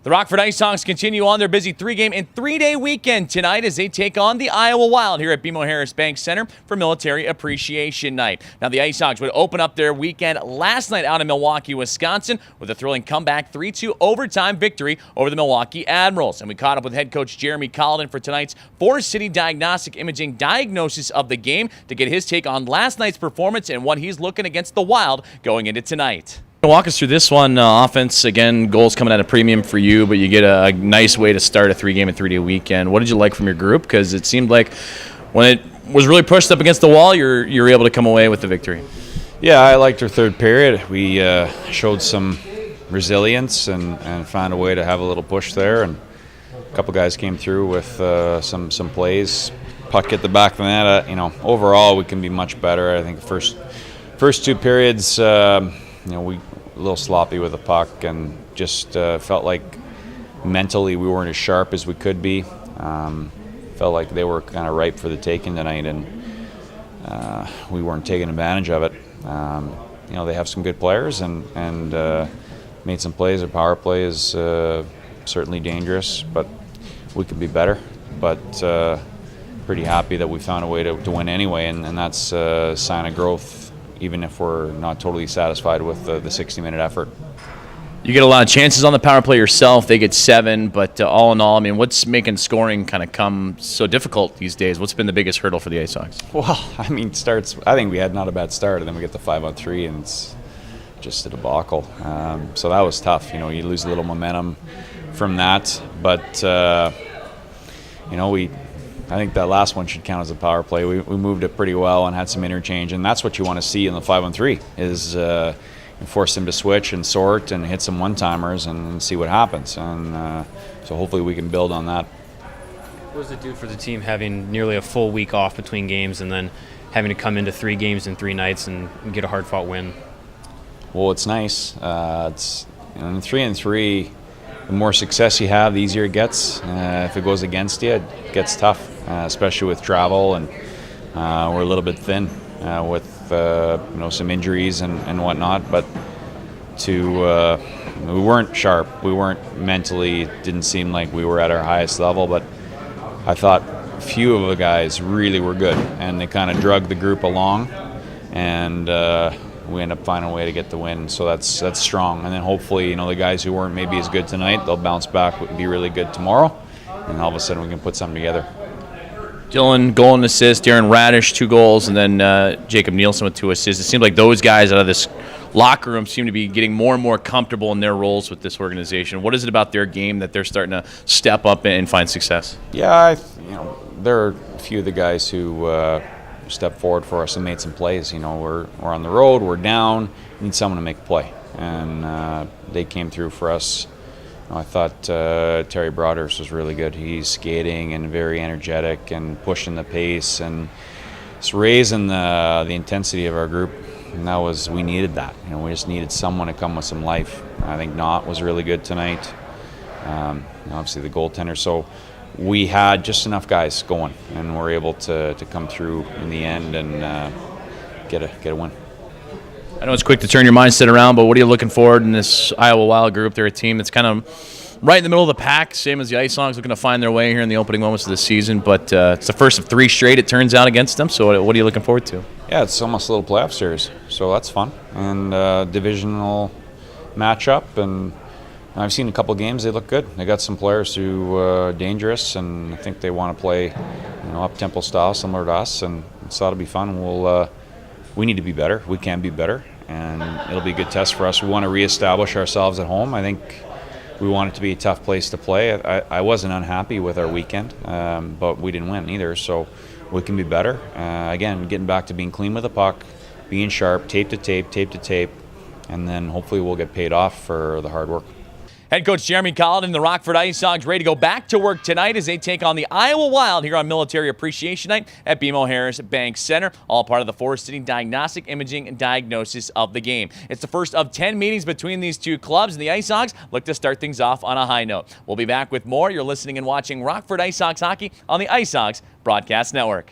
The Rockford IceHogs continue on their busy three-game and three-day weekend tonight as they take on the Iowa Wild here at BMO Harris Bank Center for Military Appreciation Night. Now, the IceHogs would open up their weekend last night out in Milwaukee, Wisconsin, with a thrilling comeback 3-2 overtime victory over the Milwaukee Admirals. And we caught up with head coach Jeremy Colliton for tonight's four-city Diagnostic imaging diagnosis of the game to get his take on last night's performance and what he's looking against the Wild going into tonight. Walk us through this one. Offense, again, goals coming at a premium for you, but you get a nice way to start a three-game and three-day weekend. What did you like from your group? Because it seemed like when it was really pushed up against the wall, you're able to come away with the victory. Yeah, I liked our third period. We showed some resilience and found a way to have a little push there. And a couple guys came through with some plays. Puck at the back of the net. Overall, we can be much better. I think the first two periods, we a little sloppy with the puck and just felt like mentally we weren't as sharp as we could be. Felt like they were kind of ripe for the taking tonight, and we weren't taking advantage of it. They have some good players and made some plays. Their power play is certainly dangerous, but we could be better. But pretty happy that we found a way to win anyway, and that's a sign of growth, even if we're not totally satisfied with the 60-minute effort. You get a lot of chances on the power play yourself. They get 7, but all in all, what's making scoring kind of come so difficult these days? What's been the biggest hurdle for the IceHogs? Well, starts. I think we had not a bad start, and then we get the 5-on-3, and it's just a debacle. So that was tough. You lose a little momentum from that, but I think that last one should count as a power play. We moved it pretty well and had some interchange, and that's what you want to see in the 5-on-3 is force them to switch and sort and hit some one-timers and see what happens. And so hopefully we can build on that. What does it do for the team having nearly a full week off between games and then having to come into 3 games in 3 nights and get a hard-fought win? Well, it's nice. It's in 3-on-3. The more success you have, the easier it gets. If it goes against you, it gets tough, especially with travel, and we're a little bit thin with some injuries and whatnot. But we weren't sharp. We weren't mentally. Didn't seem like we were at our highest level. But I thought a few of the guys really were good, and they kind of drug the group along, and we end up finding a way to get the win, so that's strong. And then hopefully, the guys who weren't maybe as good tonight, they'll bounce back and be really good tomorrow, and all of a sudden we can put something together. Dylan, goal and assist. Aaron Radish, 2 goals, and then Jacob Nielsen with 2 assists. It seems like those guys out of this locker room seem to be getting more and more comfortable in their roles with this organization. What is it about their game that they're starting to step up and find success? Yeah, there are a few of the guys who stepped forward for us and made some plays. We're on the road, we're down, need someone to make a play, and they came through for us. I thought Terry Broadhurst was really good. He's skating and very energetic and pushing the pace, and it's raising the intensity of our group, and we needed that. We just needed someone to come with some life. I think Knott was really good tonight, obviously the goaltender. So we had just enough guys going, and we're able to come through in the end and get a win. I know it's quick to turn your mindset around, but what are you looking forward in this Iowa Wild group? They're a team that's kind of right in the middle of the pack, same as the IceHogs, looking to find their way here in the opening moments of the season. But it's the first of 3 straight, it turns out, against them. So what are you looking forward to? Yeah, it's almost a little playoff series, so that's fun. And divisional matchup, and I've seen a couple games. They look good. They got some players who are dangerous, and I think they want to play, up-tempo style similar to us, and so it'll be fun. We need to be better. We can be better, and it'll be a good test for us. We want to reestablish ourselves at home. I think we want it to be a tough place to play. I wasn't unhappy with our weekend, but we didn't win either, so we can be better. Again, getting back to being clean with the puck, being sharp, tape to tape, and then hopefully we'll get paid off for the hard work. Head coach Jeremy Colliton, the Rockford IceHogs, ready to go back to work tonight as they take on the Iowa Wild here on Military Appreciation Night at BMO Harris Bank Center, all part of the four-city Diagnostic imaging and diagnosis of the game. It's the first of 10 meetings between these two clubs, and the IceHogs look to start things off on a high note. We'll be back with more. You're listening and watching Rockford IceHogs hockey on the IceHogs Broadcast Network.